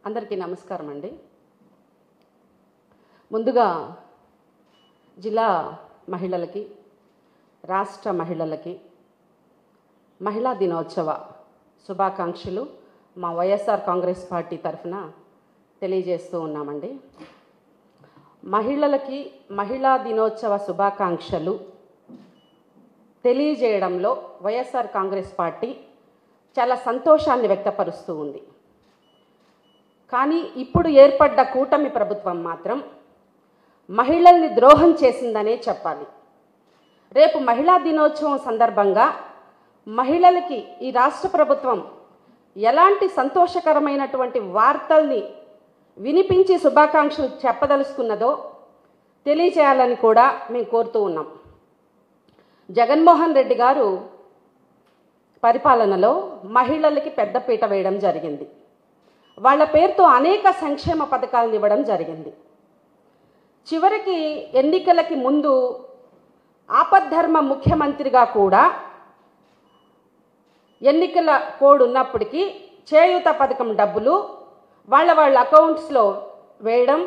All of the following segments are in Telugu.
అందరికీ నమస్కారం అండి. ముందుగా జిల్లా మహిళలకి, రాష్ట్ర మహిళలకి మహిళా దినోత్సవ శుభాకాంక్షలు మా వైఎస్ఆర్ కాంగ్రెస్ పార్టీ తరఫున తెలియజేస్తూ ఉన్నామండి. మహిళలకి మహిళా దినోత్సవ శుభాకాంక్షలు తెలియజేయడంలో వైఎస్ఆర్ కాంగ్రెస్ పార్టీ చాలా సంతోషాన్ని వ్యక్తపరుస్తూ ఉంది. కానీ ఇప్పుడు ఏర్పడ్డ కూటమి ప్రభుత్వం మాత్రం మహిళల్ని ద్రోహం చేసిందనే చెప్పాలి. రేపు మహిళా దినోత్సవం సందర్భంగా మహిళలకి ఈ రాష్ట్ర ప్రభుత్వం ఎలాంటి సంతోషకరమైనటువంటి వార్తల్ని వినిపించి శుభాకాంక్షలు చెప్పదలుచుకున్నదో తెలియచేయాలని కూడా మేము కోరుతూ ఉన్నాం. జగన్మోహన్ రెడ్డి గారు పరిపాలనలో మహిళలకి పెద్దపీట వేయడం జరిగింది. వాళ్ళ పేరుతో అనేక సంక్షేమ పథకాలను ఇవ్వడం జరిగింది. చివరికి ఎన్నికలకి ముందు ఆపద్ధర్మ ముఖ్యమంత్రిగా కూడా ఎన్నికల కోడ్ ఉన్నప్పటికీ చేయూత పథకం డబ్బులు వాళ్ళ అకౌంట్స్లో వేయడం,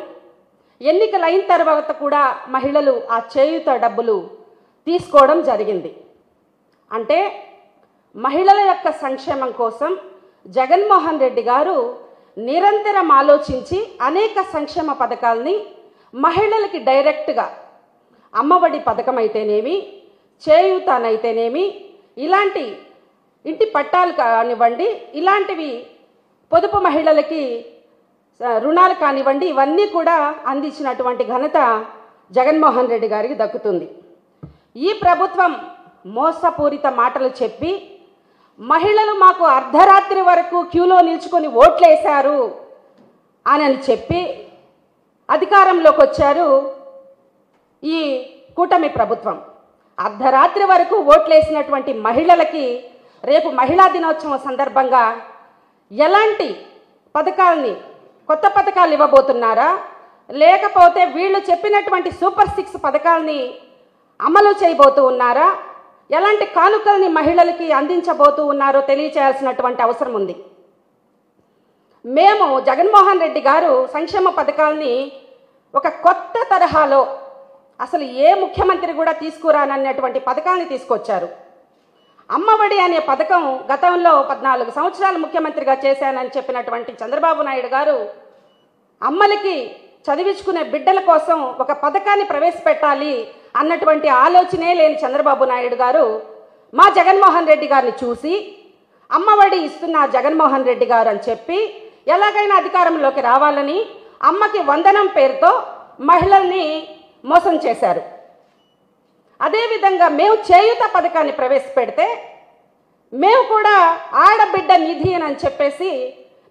ఎన్నికలు అయిన తర్వాత కూడా మహిళలు ఆ చేయూత డబ్బులు తీసుకోవడం జరిగింది. అంటే మహిళల యొక్క సంక్షేమం కోసం జగన్మోహన్ రెడ్డి గారు నిరంతరం ఆలోచించి అనేక సంక్షేమ పథకాలని మహిళలకి డైరెక్ట్గా అమ్మఒడి పథకం అయితేనేమి, చేయూతనైతేనేమి, ఇలాంటి ఇంటి పట్టాలు కానివ్వండి, ఇలాంటివి పొదుపు మహిళలకి రుణాలు కానివ్వండి, ఇవన్నీ కూడా అందించినటువంటి ఘనత జగన్మోహన్ రెడ్డి గారికి దక్కుతుంది. ఈ ప్రభుత్వం మోసపూరిత మాటలు చెప్పి మహిళలు మాకు అర్ధరాత్రి వరకు క్యూలో నిల్చుకొని ఓట్లేశారు అని చెప్పి అధికారంలోకి వచ్చారు ఈ కూటమి ప్రభుత్వం. అర్ధరాత్రి వరకు ఓట్లేసినటువంటి మహిళలకి రేపు మహిళా దినోత్సవం సందర్భంగా ఎలాంటి పథకాలని, కొత్త పథకాలు ఇవ్వబోతున్నారా, లేకపోతే వీళ్ళు చెప్పినటువంటి సూపర్ 6 పథకాలని అమలు చేయబోతూ ఉన్నారా, ఎలాంటి కానుకల్ని మహిళలకి అందించబోతూ ఉన్నారో తెలియచేయాల్సినటువంటి అవసరం ఉంది. మేము జగన్మోహన్ రెడ్డి గారు సంక్షేమ పథకాలని ఒక కొత్త తరహాలో అసలు ఏ ముఖ్యమంత్రి కూడా తీసుకురానన్నటువంటి పథకాలని తీసుకొచ్చారు. అమ్మఒడి అనే పథకం గతంలో 14 సంవత్సరాలు ముఖ్యమంత్రిగా చేశానని చెప్పినటువంటి చంద్రబాబు నాయుడు గారు అమ్మలకి చదివించుకునే బిడ్డల కోసం ఒక పథకాన్ని ప్రవేశపెట్టాలి అన్నటువంటి ఆలోచనే లేని చంద్రబాబు నాయుడు గారు మా జగన్మోహన్ రెడ్డి గారిని చూసి అమ్మఒడి ఇస్తున్న జగన్మోహన్ రెడ్డి గారు అని చెప్పి ఎలాగైనా అధికారంలోకి రావాలని అమ్మకి వందనం పేరుతో మహిళల్ని మోసం చేశారు. అదేవిధంగా మేము చేయూత పథకాన్ని ప్రవేశపెడితే మేము కూడా ఆడబిడ్డ నిధి అని చెప్పేసి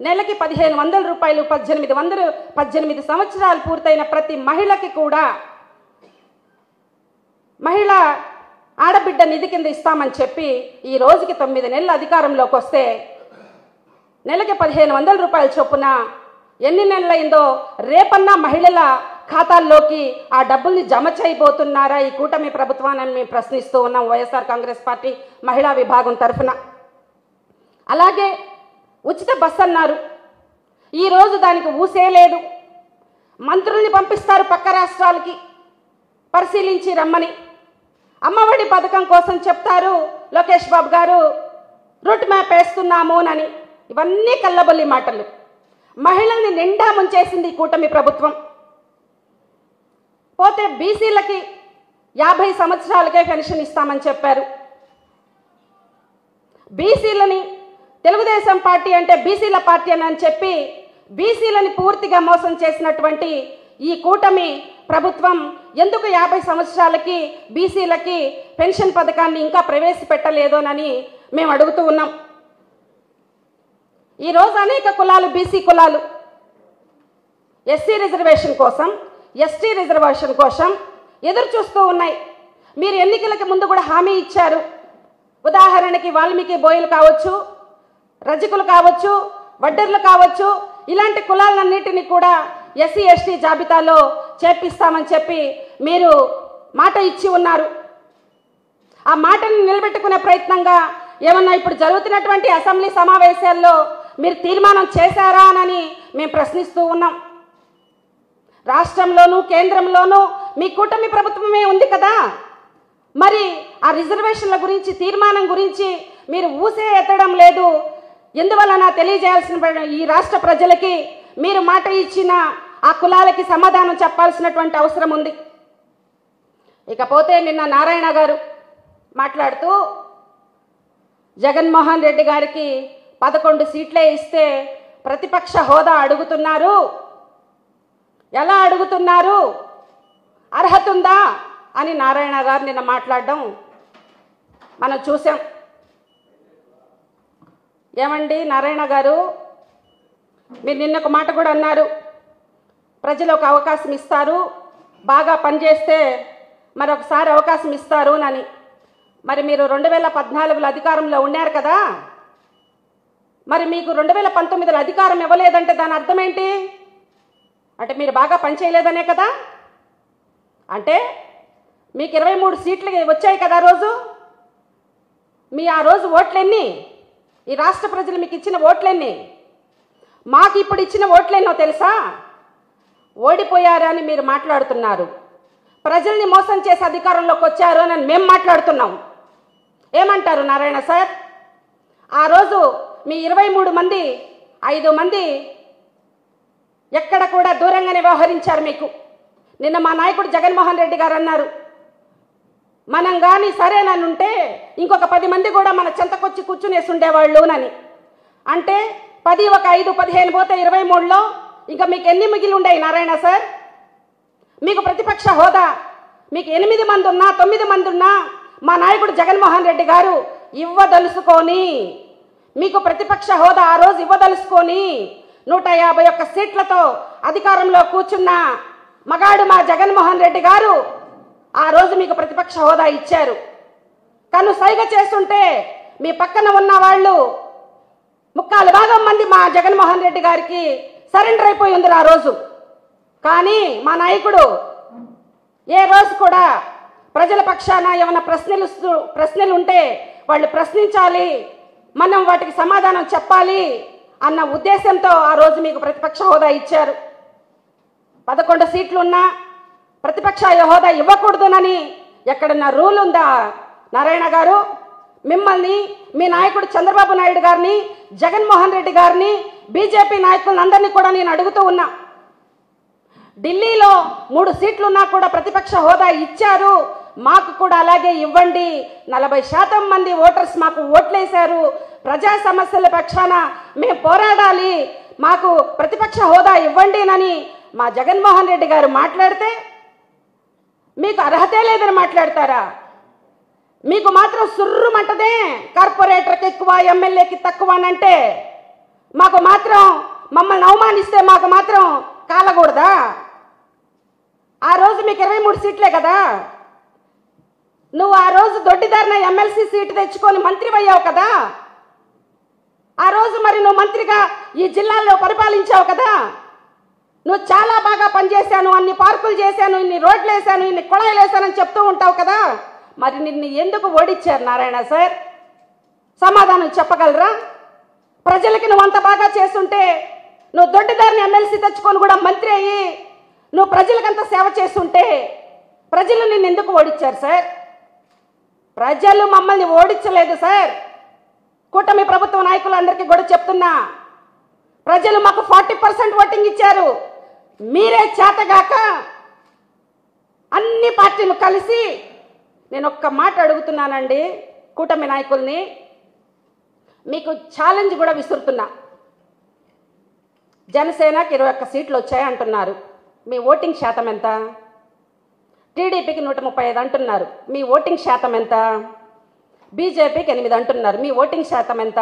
నెలకి 1500 రూపాయలు 18 సంవత్సరాలు పూర్తయిన ప్రతి మహిళకి కూడా మహిళ ఆడబిడ్డ నిధి కింద ఇస్తామని చెప్పి ఈ రోజుకి 9 నెలలు అధికారంలోకి వస్తే నెలకి 1500 రూపాయల చొప్పున ఎన్ని నెలలైందో రేపన్నా మహిళల ఖాతాల్లోకి ఆ డబ్బుల్ని జమ చేయబోతున్నారా ఈ కూటమి ప్రభుత్వాన్ని మేము ప్రశ్నిస్తూ ఉన్నాం వైఎస్ఆర్ కాంగ్రెస్ పార్టీ మహిళా విభాగం తరఫున. అలాగే ఉచిత బస్ అన్నారు, ఈరోజు దానికి ఊసే లేదు. మంత్రుల్ని పంపిస్తారు పక్క రాష్ట్రాలకి పరిశీలించి రమ్మని. అమ్మఒడి పథకం కోసం చెప్తారు లోకేష్ బాబు గారు రూట్ మ్యాప్ వేస్తున్నాము అని. ఇవన్నీ కల్లబొల్లి మాటలు. మహిళల్ని నిండా ముంచేసింది కూటమి ప్రభుత్వం. పోతే బీసీలకి 50 సంవత్సరాలకే పెన్షన్ ఇస్తామని చెప్పారు. బీసీలని తెలుగుదేశం పార్టీ అంటే బీసీల పార్టీ అని చెప్పి బీసీలని పూర్తిగా మోసం చేసినటువంటి ఈ కూటమి ప్రభుత్వం ఎందుకు 50 సంవత్సరాలకి బీసీలకి పెన్షన్ పథకాన్ని ఇంకా ప్రవేశపెట్టలేదోనని మేము అడుగుతూ ఉన్నాం. ఈరోజు అనేక కులాలు, బీసీ కులాలు ఎస్సీ రిజర్వేషన్ కోసం, ఎస్టీ రిజర్వేషన్ కోసం ఎదురు చూస్తూ ఉన్నాయి. మీరు ఎన్నికలకి ముందు కూడా హామీ ఇచ్చారు. ఉదాహరణకి వాల్మీకి బోయలు కావచ్చు, రజకులు కావచ్చు, వడ్డర్లు కావచ్చు, ఇలాంటి కులాలన్నిటినీ కూడా ఎస్సీ ఎస్టీ జాబితాలో చేర్పిస్తామని చెప్పి మీరు మాట ఇచ్చి ఉన్నారు. ఆ మాటను నిలబెట్టుకునే ప్రయత్నంగా ఏమన్నా ఇప్పుడు జరుగుతున్నటువంటి అసెంబ్లీ సమావేశాల్లో మీరు తీర్మానం చేశారా అని మేము ప్రశ్నిస్తూ ఉన్నాం. రాష్ట్రంలోనూ కేంద్రంలోనూ మీ కూటమి ప్రభుత్వమే ఉంది కదా, మరి ఆ రిజర్వేషన్ల గురించి తీర్మానం గురించి మీరు ఊసే ఎత్తడం లేదు. ఎందువలన తెలియజేయాల్సిన ఈ రాష్ట్ర ప్రజలకి మీరు మాట ఇచ్చిన ఆ కులాలకి సమాధానం చెప్పాల్సినటువంటి అవసరం ఉంది. ఇకపోతే నిన్న నారాయణ గారు మాట్లాడుతూ జగన్మోహన్ రెడ్డి గారికి 11 సీట్లే ఇస్తే ప్రతిపక్ష హోదా అడుగుతున్నారు. ఎలా అడుగుతున్నారు, అర్హత ఉందా అని నారాయణ గారు నిన్న మాట్లాడడం మనం చూసాం. ఏమండి నారాయణ గారు, మీరు నిన్న ఒక మాట కూడా అన్నారు, ప్రజలు ఒక అవకాశం ఇస్తారు, బాగా పనిచేస్తే మరొకసారి అవకాశం ఇస్తారు అని. మరి మీరు 2014లో అధికారంలో ఉన్నారు కదా, మరి మీకు 2019లో అధికారం ఇవ్వలేదంటే దాని అర్థం ఏంటి? అంటే మీరు బాగా పనిచేయలేదనే కదా. అంటే మీకు 23 సీట్లు వచ్చాయి కదా రోజు. మీ ఆ రోజు ఓట్లెన్ని? ఈ రాష్ట్ర ప్రజలు మీకు ఇచ్చిన ఓట్లెన్ని? మాకు ఇప్పుడు ఇచ్చిన ఓట్లెన్నో తెలుసా? ఓడిపోయారని మీరు మాట్లాడుతున్నారు. ప్రజల్ని మోసం చేసి అధికారంలోకి వచ్చారు అని మేము మాట్లాడుతున్నాం. ఏమంటారు నారాయణ సార్? ఆ రోజు మీ 23 మంది 5 మంది ఎక్కడ కూడా దూరంగానే వ్యవహరించారు మీకు. నిన్న మా నాయకుడు జగన్మోహన్ రెడ్డి గారు అన్నారు, మనం కానీ సరేననుంటే ఇంకొక 10 మంది కూడా మన చెంతకొచ్చి కూర్చునేసి ఉండేవాళ్ళు అని. అంటే 10 ఒక 5 15 పోతే 23లో ఇంకా మీకు ఎన్ని మిగిలి ఉండేవి నారాయణ సార్? మీకు ప్రతిపక్ష హోదా మీకు 8 మంది ఉన్నా 9 మంది ఉన్నా మా నాయకుడు జగన్మోహన్ రెడ్డి గారు ఇవ్వదలుసుకొని, మీకు ప్రతిపక్ష హోదా ఆ రోజు ఇవ్వదలుసుకొని 151 సీట్లతో అధికారంలో కూర్చున్న మగాడు మా జగన్మోహన్ రెడ్డి గారు ఆ రోజు మీకు ప్రతిపక్ష హోదా ఇచ్చారు. కను సైగ చేస్తుంటే మీ పక్కన ఉన్న వాళ్ళు 3/4 మంది మా జగన్మోహన్ రెడ్డి గారికి సరెండర్ అయిపోయి ఉంది ఆ రోజు. కానీ మా నాయకుడు ఏ రోజు కూడా ప్రజల పక్షాన ఏమైనా ప్రశ్నలు ఉంటే వాళ్ళు ప్రశ్నించాలి, మనం వాటికి సమాధానం చెప్పాలి అన్న ఉద్దేశంతో ఆ రోజు మీకు ప్రతిపక్ష హోదా ఇచ్చారు. 11 సీట్లు ఉన్నా ప్రతిపక్ష హోదా ఇవ్వకూడదునని ఎక్కడన్నా రూల్ ఉందా నారాయణ గారు? మిమ్మల్ని, మీ నాయకుడు చంద్రబాబు నాయుడు గారిని, జగన్మోహన్ రెడ్డి గారిని, బీజేపీ నాయకులందరినీ కూడా నేను అడుగుతూ ఉన్నా. ఢిల్లీలో 3 సీట్లున్నా కూడా ప్రతిపక్ష హోదా ఇచ్చారు, మాకు కూడా అలాగే ఇవ్వండి. 40% మంది ఓటర్స్ మాకు ఓట్లేశారు. ప్రజా సమస్యల పక్షాన మేము పోరాడాలి, మాకు ప్రతిపక్ష హోదా ఇవ్వండి అని మా జగన్మోహన్ రెడ్డి గారు మాట్లాడితే మీకు అర్హతే లేదని మాట్లాడతారా? మీకు మాత్రం సుర్రుమంటదే కార్పొరేటర్కి ఎక్కువ, ఎమ్మెల్యేకి తక్కువ అని అంటే, మాకు మాత్రం మమ్మల్ని అవమానిస్తే మాకు మాత్రం కాలకూడదా? ఆ రోజు మీకు 23 సీట్లే కదా. నువ్వు ఆ రోజు దొడ్డిదారిన ఎమ్మెల్సీ సీటు తెచ్చుకొని మంత్రి అయ్యావు కదా. ఆ రోజు మరి నువ్వు మంత్రిగా ఈ జిల్లాలో పరిపాలించావు కదా. నువ్వు చాలా బాగా పనిచేశాను, అన్ని పార్కులు చేశాను, ఇన్ని రోడ్లు వేసాను, ఇన్ని కుళాయిలు వేసానని చెప్తూ ఉంటావు కదా. మరి నిన్ను ఎందుకు ఓడించారు నారాయణ సార్? సమాధానం చెప్పగలరా? ప్రజలకి నువ్వు అంత బాగా చేస్తుంటే, నువ్వు దొడ్డిదారిని ఎమ్మెల్సీ తెచ్చుకొని కూడా మంత్రి అయ్యి నువ్వు ప్రజలకంత సేవ చేస్తుంటే ప్రజలు నిన్ను ఎందుకు ఓడించారు సార్? ప్రజలు మమ్మల్ని ఓడించలేదు సార్. కూటమి ప్రభుత్వ నాయకులందరికీ కూడా చెప్తున్నా, ప్రజలు మాకు 40% ఓటింగ్ ఇచ్చారు. మీరే చేతగాక అన్ని పార్టీలు కలిసి, నేను ఒక్క మాట అడుగుతున్నానండి కూటమి నాయకుల్ని, మీకు ఛాలెంజ్ కూడా విసురుతున్నా. జనసేనకి 21 సీట్లు వచ్చాయి అంటున్నారు, మీ ఓటింగ్ శాతం ఎంత? టీడీపీకి 135 అంటున్నారు, మీ ఓటింగ్ శాతం ఎంత? బీజేపీకి 8 అంటున్నారు, మీ ఓటింగ్ శాతం ఎంత?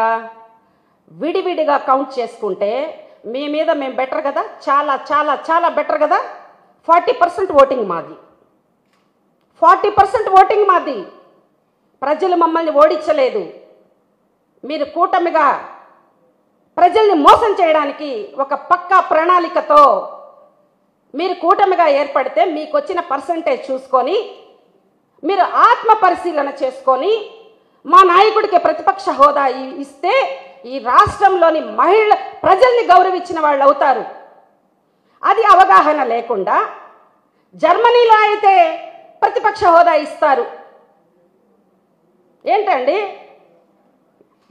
విడివిడిగా కౌంట్ చేసుకుంటే మీ మీద మేము బెటర్ కదా, చాలా చాలా చాలా బెటర్ కదా. 40% ఓటింగ్ మాది, 40% ఓటింగ్ మాది. ప్రజలు మమ్మల్ని ఓడించలేదు. మీరు కూటమిగా ప్రజల్ని మోసం చేయడానికి ఒక పక్కా ప్రణాళికతో మీరు కూటమిగా ఏర్పడితే మీకు వచ్చిన పర్సంటేజ్ చూసుకొని మీరు ఆత్మ పరిశీలన చేసుకొని మా నాయకుడికి ప్రతిపక్ష హోదా ఇస్తే ఈ రాష్ట్రంలోని ప్రజల్ని గౌరవించిన వాళ్ళు అవుతారు. అది అవగాహన లేకుండా జర్మనీలో అయితే ప్రతిపక్ష హోదా ఇస్తారు. ఏంటండి,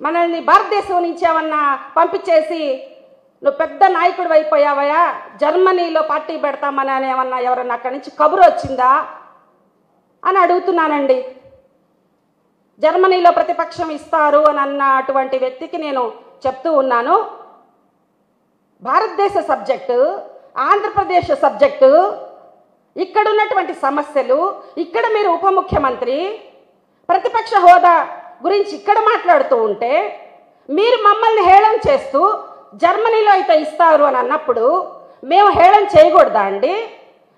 మనల్ని భారతదేశం నుంచి ఏమన్నా పంపించేసి నువ్వు పెద్ద నాయకుడు అయిపోయావయా, జర్మనీలో పార్టీ పెడతామని ఏమన్నా ఎవరన్నా అక్కడి నుంచి కబురు వచ్చిందా అని అడుగుతున్నానండి. జర్మనీలో ప్రతిపక్షం ఇస్తారు అని అన్న అటువంటి వ్యక్తికి నేను చెప్తూ ఉన్నాను, భారతదేశ సబ్జెక్టు, ఆంధ్రప్రదేశ్ సబ్జెక్టు, ఇక్కడ ఉన్నటువంటి సమస్యలు, ఇక్కడ మీరు ఉప ముఖ్యమంత్రి ప్రతిపక్ష హోదా గురించి ఇక్కడ మాట్లాడుతూ ఉంటే మీరు మమ్మల్ని హేళన చేస్తూ జర్మనీలో అయితే ఇస్తారు అని అన్నప్పుడు మేము హేళన చేయకూడదా అండి?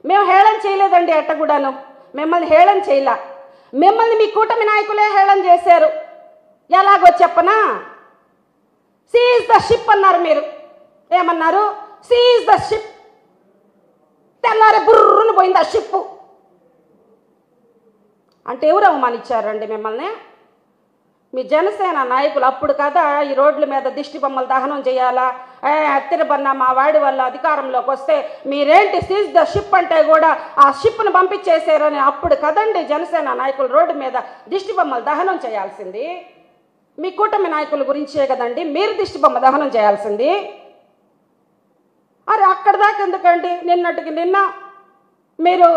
మేము హేళన చేయలేదండి, అట్టగూడాను మిమ్మల్ని హేళన చేయలా. మిమ్మల్ని మీ కూటమి నాయకులే హేళన చేశారు. ఎలాగో చెప్పనా, సీజ్ ద షిప్ అన్నారు. మీరు ఏమన్నారు? Seize the ship. తెల్లారే బుర్రును పోయింది ఆ షిప్పు. అంటే ఎవరు అవమానించారండి మిమ్మల్ని? మీ జనసేన నాయకులు. అప్పుడు కదా ఈ రోడ్ల మీద దిష్టి బొమ్మలు దహనం చేయాలా, అత్తిరబన్న మా వాడి వల్ల అధికారంలోకి వస్తే మీరేంటి సీజ్ ద షిప్ అంటే కూడా ఆ షిప్ను పంపించేసారని అప్పుడు కదండి జనసేన నాయకులు రోడ్డు మీద దిష్టి బొమ్మలు దహనం చేయాల్సింది. మీ కూటమి నాయకుల గురించే కదండి మీరు దిష్టి బొమ్మ దహనం చేయాల్సింది. అరే అక్కడ దాకా ఎందుకండి? నిన్నటికి నిన్న మీరు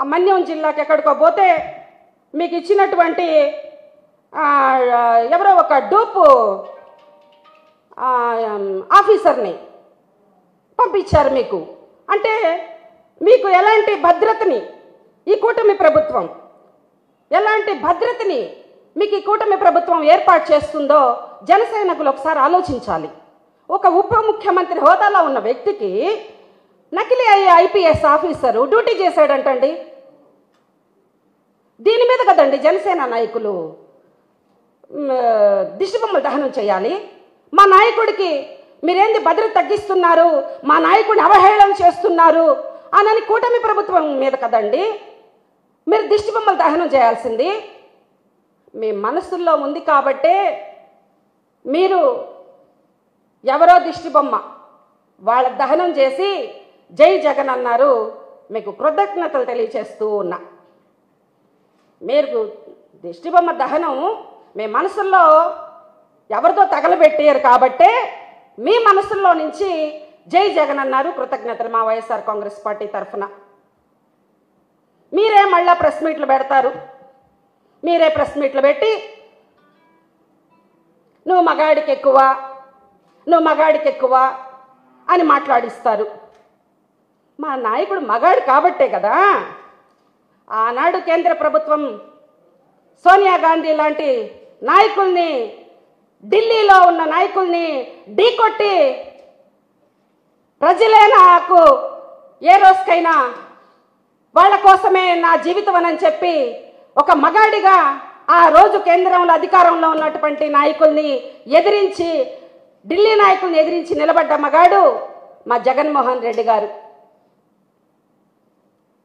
ఆ మన్యం జిల్లాకి ఎక్కడికో పోతే మీకు ఇచ్చినటువంటి ఎవరో ఒక డూపు ఆఫీసర్ని పంపించారు మీకు. అంటే మీకు ఎలాంటి భద్రతని ఈ కూటమి ప్రభుత్వం, ఎలాంటి భద్రతని మీకు ఈ కూటమి ప్రభుత్వం ఏర్పాటు చేస్తుందో జనసైనికులు ఒకసారి ఆలోచించాలి. ఒక ఉప ముఖ్యమంత్రి హోదాలో ఉన్న వ్యక్తికి నకిలీ ఐపీఎస్ ఆఫీసరు డ్యూటీ చేశాడంటండి. దీని మీద కదండి జనసేన నాయకులు దిష్టి బొమ్మలు దహనం చేయాలి. మా నాయకుడికి మీరేంది భద్రత తగ్గిస్తున్నారు, మా నాయకుడిని అవహేళన చేస్తున్నారు అని కూటమి ప్రభుత్వం మీద కదండి మీరు దిష్టి బొమ్మలు దహనం చేయాల్సింది. మీ మనసుల్లో ఉంది కాబట్టే మీరు ఎవరో దిష్టి బొమ్మ వాళ్ళ దహనం చేసి జై జగన్ అన్నారు. మీకు కృతజ్ఞతలు తెలియచేస్తూ ఉన్నా. మీరు దిష్టి బొమ్మ దహనం మీ మనసుల్లో ఎవరితో తగలబెట్టారు కాబట్టే మీ మనసుల్లో నుంచి జై జగన్ అన్నారు. కృతజ్ఞతలు మా వైఎస్ఆర్ కాంగ్రెస్ పార్టీ తరఫున. మీరే మళ్ళా ప్రెస్ మీట్లు పెడతారు. మీరే ప్రెస్ మీట్లు పెట్టి నువ్వు మగాడికి ఎక్కువ, నువ్వు మగాడికి ఎక్కువ అని మాట్లాడిస్తారు. మా నాయకుడు మగాడు కాబట్టే కదా ఆనాడు కేంద్ర ప్రభుత్వం సోనియా గాంధీ లాంటి నాయకుల్ని, ఢిల్లీలో ఉన్న నాయకుల్ని ఢీకొట్టి ప్రజలే నాకు ఏ రోజుకైనా వాళ్ళ కోసమే నా జీవితం అని చెప్పి ఒక మగాడిగా ఆ రోజు కేంద్రంలో అధికారంలో ఉన్నటువంటి నాయకుల్ని ఎదిరించి, ఢిల్లీ నాయకుల్ని ఎదిరించి నిలబడ్డ మగాడు మా జగన్మోహన్ రెడ్డి గారు.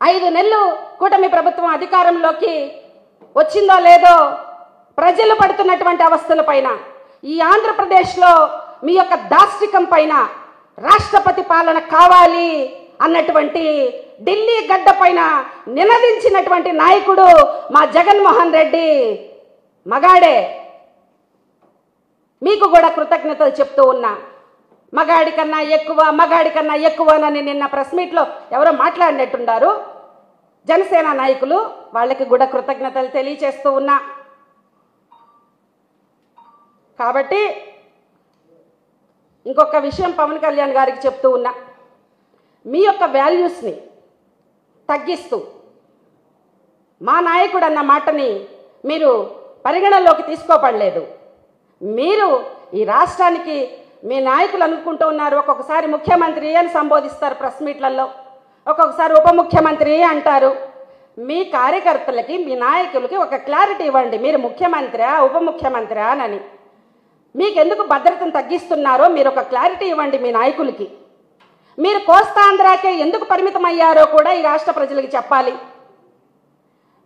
5 నెలలు కూటమి ప్రభుత్వం అధికారంలోకి వచ్చిందో లేదో ప్రజలు పడుతున్నటువంటి అవస్థల పైన, ఈ ఆంధ్రప్రదేశ్లో మీ యొక్క దాష్టికం పైన రాష్ట్రపతి పాలన కావాలి అన్నటువంటి ఢిల్లీ గడ్డ పైన నినదించినటువంటి నాయకుడు మా జగన్మోహన్ రెడ్డి మగాడే. మీకు కూడా కృతజ్ఞతలు చెప్తూ ఉన్నా. మగాడి కన్నా ఎక్కువ, మగాడి కన్నా ఎక్కువనని నిన్న ప్రెస్ మీట్లో ఎవరో మాట్లాడినట్టున్నారు జనసేన నాయకులు. వాళ్ళకి కూడా కృతజ్ఞతలు తెలియచేస్తూ ఉన్నా. కాబట్టి ఇంకొక విషయం పవన్ కళ్యాణ్ గారికి చెప్తూ ఉన్నా. మీ యొక్క వాల్యూస్ని తగ్గిస్తూ మా నాయకుడు అన్న మాటని మీరు పరిగణలోకి తీసుకోపడలేదు. మీరు ఈ రాష్ట్రానికి మీ నాయకులు అనుకుంటూ ఉన్నారు, ఒక్కొక్కసారి ముఖ్యమంత్రి అని సంబోధిస్తారు ప్రెస్ మీట్లలో, ఒక్కొక్కసారి ఉప ముఖ్యమంత్రి అంటారు. మీ కార్యకర్తలకి, మీ నాయకులకి ఒక క్లారిటీ ఇవ్వండి, మీరు ముఖ్యమంత్రి ఉప ముఖ్యమంత్రి అని. మీకెందుకు భద్రతను తగ్గిస్తున్నారో మీరు ఒక క్లారిటీ ఇవ్వండి మీ నాయకులకి. మీరు కోస్తాంధ్రాకే ఎందుకు పరిమితం అయ్యారో కూడా ఈ రాష్ట్ర ప్రజలకి చెప్పాలి.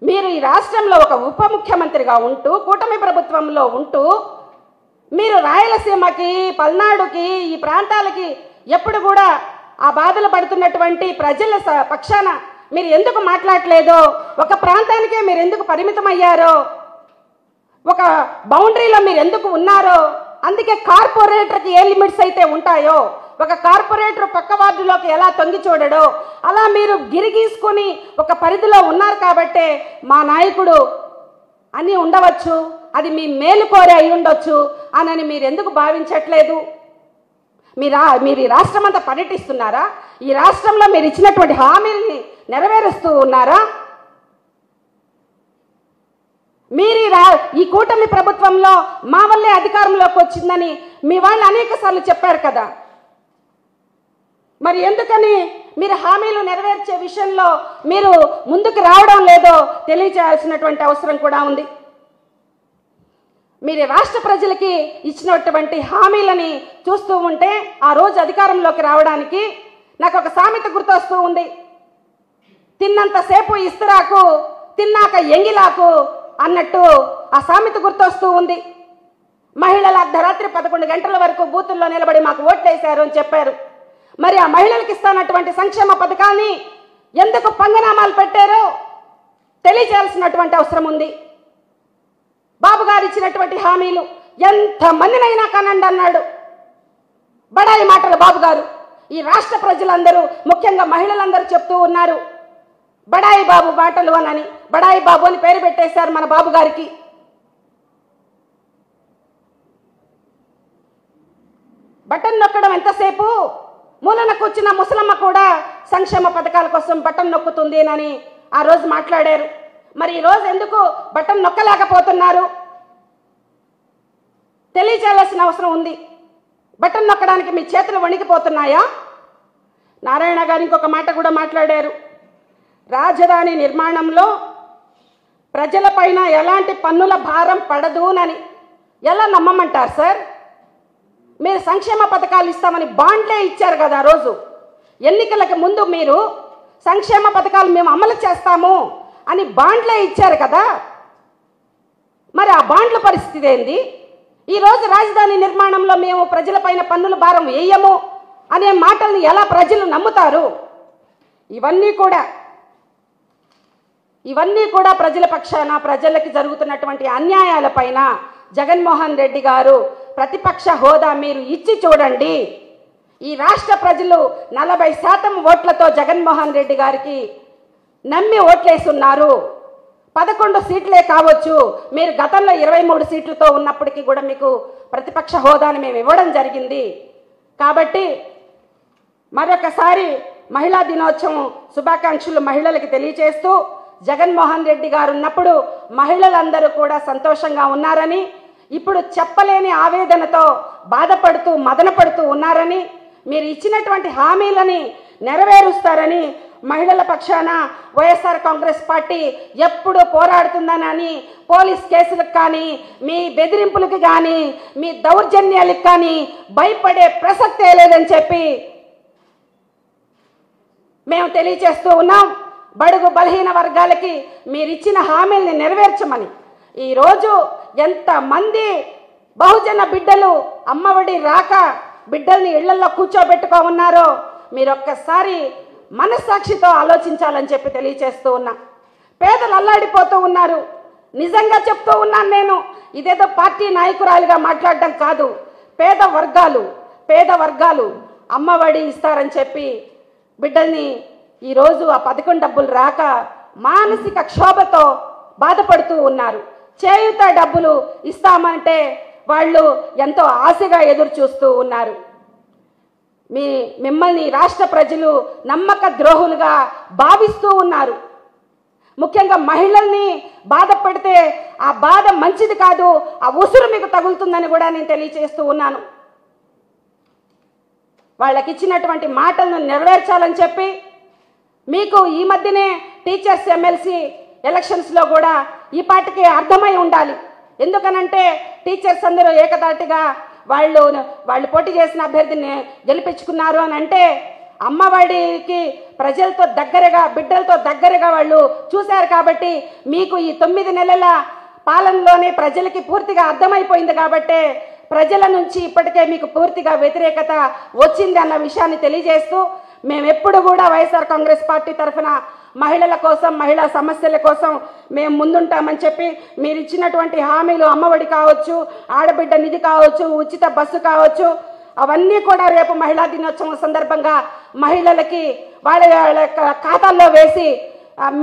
మీరు ఈ రాష్ట్రంలో ఒక ఉప ముఖ్యమంత్రిగా ఉంటూ, కూటమి ప్రభుత్వంలో ఉంటూ మీరు రాయలసీమకి, పల్నాడుకి, ఈ ప్రాంతాలకి ఎప్పుడు కూడా ఆ బాధలు పడుతున్నటువంటి ప్రజల పక్షాన మీరు ఎందుకు మాట్లాడలేదో, ఒక ప్రాంతానికే మీరు ఎందుకు పరిమితం అయ్యారో, ఒక బౌండరీలో మీరు ఎందుకు ఉన్నారో, అందుకే కార్పొరేటర్కి ఏ లిమిట్స్ అయితే ఉంటాయో, ఒక కార్పొరేటర్ పక్క వార్డులోకి ఎలా తొంగి చూడడో అలా మీరు గిరిగీసుకొని ఒక పరిధిలో ఉన్నారు కాబట్టే మా నాయకుడు అని ఉండవచ్చు, అది మీ మేలు కోరే అయి ఉండొచ్చు అని మీరు ఎందుకు భావించట్లేదు? మీరు ఈ రాష్ట్రం అంతా పర్యటిస్తున్నారా? ఈ రాష్ట్రంలో మీరు ఇచ్చినటువంటి హామీల్ని నెరవేరుస్తూ ఉన్నారా? మీరు ఈ కూటమి ప్రభుత్వంలో మా వల్లే అధికారంలోకి వచ్చిందని మీ వాళ్ళు అనేక సార్లు చెప్పారు కదా, మరి ఎందుకని మీరు హామీలు నెరవేర్చే విషయంలో మీరు ముందుకు రావడం లేదో తెలియజేయాల్సినటువంటి అవసరం కూడా ఉంది. మీరు రాష్ట్ర ప్రజలకి ఇచ్చినటువంటి హామీలని చూస్తూ ఉంటే ఆ రోజు అధికారంలోకి రావడానికి నాకు ఒక సామెత గుర్తొస్తూ ఉంది. తిన్నంతసేపు ఇస్తరాకు, తిన్నాక ఎంగిలాకు అన్నట్టు ఆ సామెత గుర్తొస్తూ ఉంది. మహిళలు అర్ధరాత్రి 11 గంటల వరకు బూతుల్లో నిలబడి మాకు ఓట్లేశారు అని చెప్పారు. మరి ఆ మహిళలకు ఇస్తానటువంటి సంక్షేమ పథకాన్ని ఎందుకు పంగనామాలు పెట్టారో తెలియజేయాల్సినటువంటి అవసరం ఉంది. బాబు గారు ఇచ్చినటువంటి హామీలు ఎంతమందినైనా కనండి అన్నాడు. బడాయి మాటలు బాబు గారు. ఈ రాష్ట్ర ప్రజలందరూ, ముఖ్యంగా మహిళలందరూ చెప్తూ ఉన్నారు బడాయి బాబు మాటలు అని. బడాయి బాబు అని పేరు పెట్టేశారు మన బాబు గారికి. బటన్ నొక్కడం ఎంతసేపు, మూలన కూర్చున్న ముసలమ్మ కూడా సంక్షేమ పథకాల కోసం బటన్ నొక్కుతుంది అని ఆ రోజు మాట్లాడారు. మరి ఈరోజు ఎందుకు బటన్ నొక్కలేకపోతున్నారు తెలియజేయాల్సిన అవసరం ఉంది. బటన్ నొక్కడానికి మీ చేతులు వణికిపోతున్నాయా? నారాయణ గారు ఇంకొక మాట కూడా మాట్లాడారు. రాజధాని నిర్మాణంలో ప్రజలపైన ఎలాంటి పన్నుల భారం పడదునని. ఎలా నమ్మమంటారు సార్? మీరు సంక్షేమ పథకాలు ఇస్తామని బాండ్లే ఇచ్చారు కదా. రోజు ఎన్నికలకు ముందు మీరు సంక్షేమ పథకాలు మేము అమలు చేస్తాము అని బాండ్లే ఇచ్చారు కదా. మరి ఆ బాండ్ల పరిస్థితి ఏంది? ఈరోజు రాజధాని నిర్మాణంలో మేము ప్రజలపైన పన్నుల భారం వేయము అనే మాటల్ని ఎలా ప్రజలు నమ్ముతారు? ఇవన్నీ కూడా ప్రజల పక్షాన, ప్రజలకి జరుగుతున్నటువంటి అన్యాయాలపైన జగన్మోహన్ రెడ్డి గారు ప్రతిపక్ష హోదా మీరు ఇచ్చి చూడండి. ఈ రాష్ట్ర ప్రజలు 40% ఓట్లతో జగన్మోహన్ రెడ్డి గారికి నమ్మి ఓట్లేస్తున్నారు. 11 సీట్లే కావచ్చు, మీరు గతంలో 23 సీట్లతో ఉన్నప్పటికీ కూడా మీకు ప్రతిపక్ష హోదాని మేము ఇవ్వడం జరిగింది. కాబట్టి మరొకసారి మహిళా దినోత్సవం శుభాకాంక్షలు మహిళలకు తెలియజేస్తూ, జగన్మోహన్ రెడ్డి గారు ఉన్నప్పుడు మహిళలందరూ కూడా సంతోషంగా ఉన్నారని, ఇప్పుడు చెప్పలేని ఆవేదనతో బాధపడుతూ మదనపడుతూ ఉన్నారని, మీరు ఇచ్చినటువంటి హామీలని నెరవేరుస్తారని మహిళల పక్షాన వైఎస్ఆర్ కాంగ్రెస్ పార్టీ ఎప్పుడు పోరాడుతుందని, పోలీస్ కేసులకు కానీ, మీ బెదిరింపులకు కానీ, మీ దౌర్జన్యాలకు కానీ భయపడే ప్రసక్తే లేదని చెప్పి మేము తెలియజేస్తూ ఉన్నాం. బడుగు బలహీన వర్గాలకి మీరు ఇచ్చిన హామీల్ని నెరవేర్చమని. ఈరోజు ఎంతమంది బహుజన బిడ్డలు అమ్మఒడి రాక బిడ్డల్ని ఇళ్లలో కూర్చోబెట్టుకో ఉన్నారో మీరు ఒక్కసారి మనస్సాక్షితో ఆలోచించాలని చెప్పి తెలియజేస్తూ ఉన్నా. పేదలు అల్లాడిపోతూ ఉన్నారు. నిజంగా చెప్తూ ఉన్నాను నేను, ఇదేదో పార్టీ నాయకురాలుగా మాట్లాడడం కాదు. పేద వర్గాలు అమ్మఒడి ఇస్తారని చెప్పి బిడ్డల్ని ఈరోజు ఆ 11 డబ్బులు రాక మానసిక క్షోభతో బాధపడుతూ ఉన్నారు. చేయూత డబ్బులు ఇస్తామంటే వాళ్ళు ఎంతో ఆశగా ఎదురు చూస్తూ ఉన్నారు. మిమ్మల్ని రాష్ట్ర ప్రజలు నమ్మక ద్రోహులుగా భావిస్తూ ఉన్నారు. ముఖ్యంగా మహిళల్ని బాధ పెడితే ఆ బాధ మంచిది కాదు, ఆ ఉసురు మీకు తగులుతుందని కూడా నేను తెలియజేస్తూ ఉన్నాను. వాళ్ళకి ఇచ్చినటువంటి మాటలను నెరవేర్చాలని చెప్పి మీకు ఈ మధ్యనే టీచర్స్ ఎమ్మెల్సీ ఎలక్షన్స్లో కూడా ఈ పార్టీకి అర్థమై ఉండాలి. ఎందుకనంటే టీచర్స్ అందరూ ఏకదాటిగా వాళ్ళు పోటీ చేసిన అభ్యర్థిని గెలిపించుకున్నారు అని అంటే అమ్మఒడికి ప్రజలతో దగ్గరగా, బిడ్డలతో దగ్గరగా వాళ్ళు చూశారు. కాబట్టి మీకు ఈ 9 నెలల పాలనలోనే ప్రజలకి పూర్తిగా అర్థమైపోయింది. కాబట్టి ప్రజల నుంచి ఇప్పటికే మీకు పూర్తిగా వ్యతిరేకత వచ్చింది అన్న విషయాన్ని తెలియజేస్తూ మేము ఎప్పుడు కూడా వైఎస్ఆర్ కాంగ్రెస్ పార్టీ తరఫున మహిళల కోసం, మహిళా సమస్యల కోసం మేము ముందుంటామని చెప్పి మీరు ఇచ్చినటువంటి హామీలు అమ్మఒడి కావచ్చు, ఆడబిడ్డ నిధి కావచ్చు, ఉచిత బస్సు కావచ్చు, అవన్నీ కూడా రేపు మహిళా దినోత్సవం సందర్భంగా మహిళలకి వాళ్ళ ఖాతాల్లో వేసి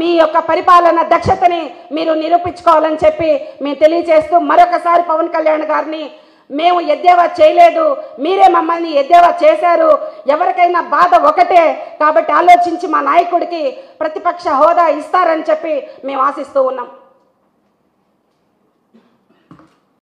మీ యొక్క పరిపాలన దక్షతని మీరు నిరూపించుకోవాలని చెప్పి మేము తెలియజేస్తూ మరొకసారి పవన్ కళ్యాణ్ గారిని మేము ఎద్దేవా చేయలేదు, మీరే మమ్మల్ని ఎద్దేవా చేశారు, ఎవరికైనా బాధ ఒకటే కాబట్టి ఆలోచించి మా నాయకుడికి ప్రతిపక్ష హోదా ఇస్తారని చెప్పి మేము ఆశిస్తూ ఉన్నాం.